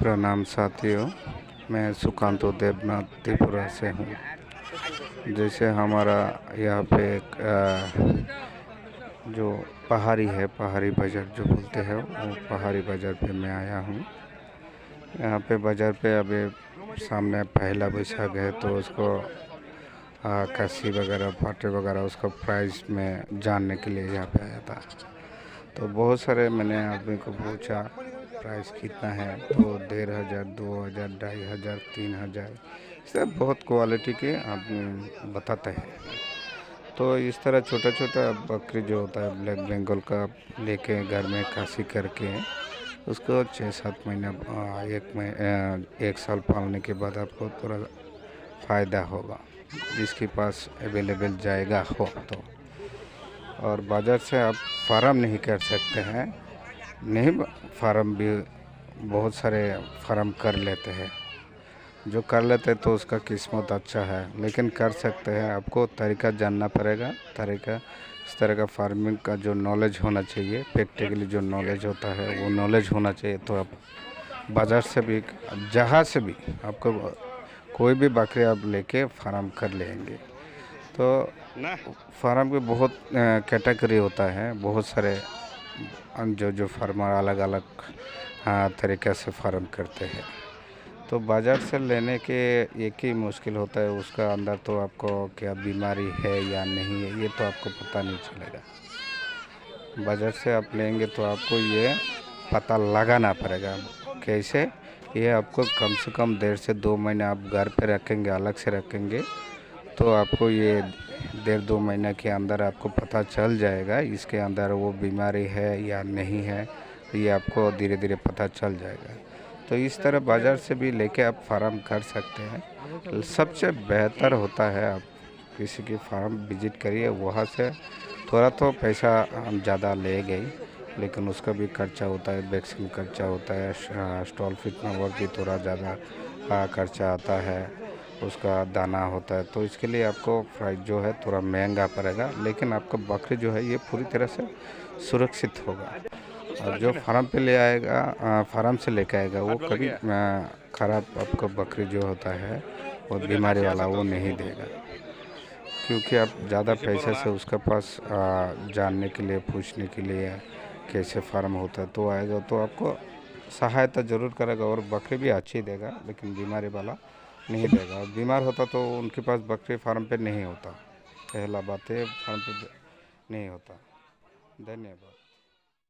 प्रणाम साथियों, मैं सुकांतो देवनाथ त्रिपुरा से हूँ। जैसे हमारा यहाँ पे एक जो पहाड़ी है, पहाड़ी बाज़ार जो बोलते हैं, वो पहाड़ी बाज़ार पे मैं आया हूँ। यहाँ पे बाज़ार पे अभी सामने पहला बैसाख है, तो उसको कस्सी वगैरह, फाटे वगैरह उसका प्राइस में जानने के लिए यहाँ पे आया था। तो बहुत सारे मैंने आदमी को पूछा प्राइस कितना है, तो 1500, 2000, 2500, 3000, सब बहुत क्वालिटी के आदमी बताते हैं। तो इस तरह छोटा छोटा बकरी जो होता है ब्लैक बंगाल का, लेके घर में खासी करके उसको 6-7 महीना एक साल पालने के बाद आपको थोड़ा फ़ायदा होगा, जिसके पास अवेलेबल जाएगा हो तो। और बाज़ार से आप फार्म नहीं कर सकते हैं, नहीं फार्म भी बहुत सारे फार्म कर लेते हैं। जो कर लेते हैं तो उसका किस्मत अच्छा है, लेकिन कर सकते हैं। आपको तरीका जानना पड़ेगा, तरीका इस तरह का फार्मिंग का जो नॉलेज होना चाहिए, प्रैक्टिकली जो नॉलेज होता है वो नॉलेज होना चाहिए। तो आप बाज़ार से भी, जहाँ से भी आपको कोई भी बकरी आप लेके फार्म कर लेंगे। तो फार्म के बहुत कैटेगरी होता है, बहुत सारे जो फार्मर अलग अलग तरीक़े से फार्म करते हैं। तो बाज़ार से लेने के एक ही मुश्किल होता है, उसका अंदर तो आपको क्या बीमारी है या नहीं है ये तो आपको पता नहीं चलेगा। बाज़ार से आप लेंगे तो आपको ये पता लगाना पड़ेगा। कैसे? ये आपको कम से कम 1.5 से 2 महीने आप घर पे रखेंगे, अलग से रखेंगे, तो आपको ये 1.5-2 महीने के अंदर आपको पता चल जाएगा इसके अंदर वो बीमारी है या नहीं है। ये आपको धीरे धीरे पता चल जाएगा। तो इस तरह बाज़ार से भी लेके आप फार्म कर सकते हैं। सबसे बेहतर होता है आप किसी की फार्म विज़िट करिए, वहाँ से थोड़ा तो पैसा हम ज़्यादा ले गई, लेकिन उसका भी खर्चा होता है, वैक्सीन खर्चा होता है, स्टॉल फिटना और भी थोड़ा ज़्यादा खर्चा आता है, उसका दाना होता है। तो इसके लिए आपको प्राइस जो है थोड़ा महंगा पड़ेगा, लेकिन आपका बकरी जो है ये पूरी तरह से सुरक्षित होगा। और जो फार्म पे ले आएगा, फार्म से लेके आएगा, वो कभी ख़राब आपको बकरी जो होता है वो बीमारी वाला वो नहीं देगा। क्योंकि आप ज़्यादा पैसे से उसके पास जानने के लिए, पूछने के लिए कैसे फार्म होता है तो आएगा, तो आपको सहायता ज़रूर करेगा और बकरी भी अच्छी देगा, लेकिन बीमारी वाला नहीं देगा। और बीमार होता तो उनके पास बकरी फार्म पे नहीं होता, पहला बात है, फार्म पे नहीं होता। धन्यवाद।